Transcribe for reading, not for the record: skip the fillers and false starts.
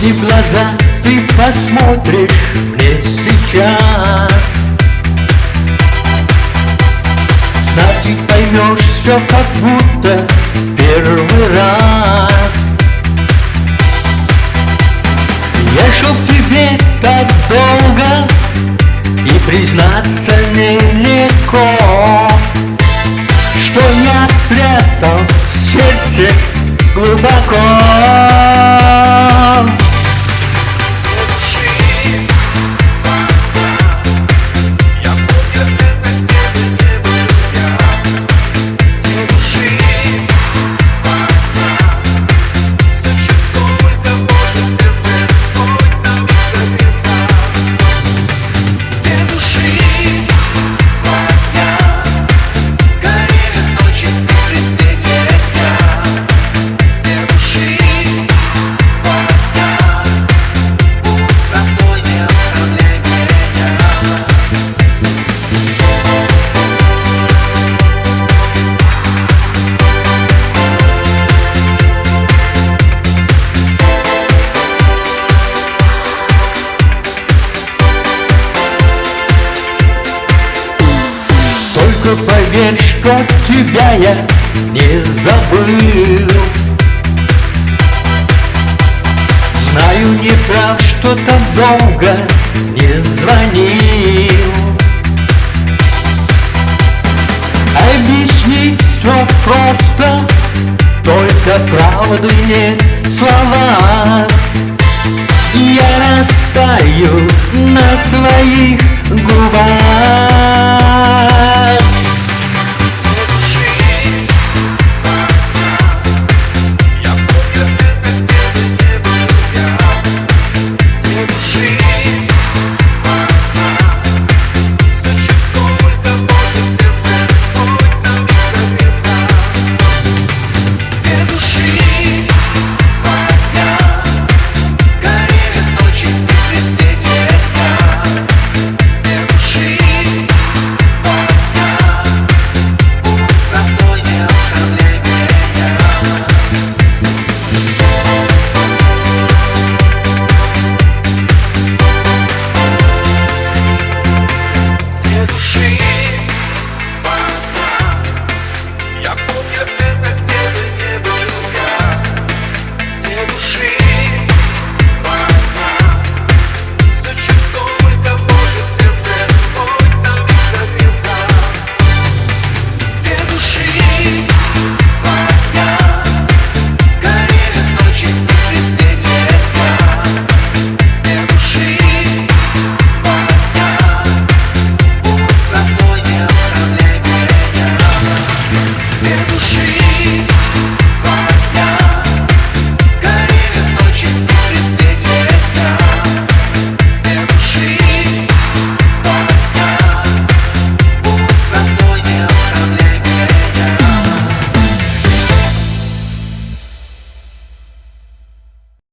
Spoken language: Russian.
Если в глаза ты посмотришь мне сейчас, кстати, поймешь все как будто первый раз. Я шел к тебе так долго, и признаться нелегко, что я прятал в сердце глубоко. Только поверь, что тебя я не забыл. Знаю, не прав, что так долго не звонил. Объяснить все просто, только правдные слова. Я растаю на твоих губах.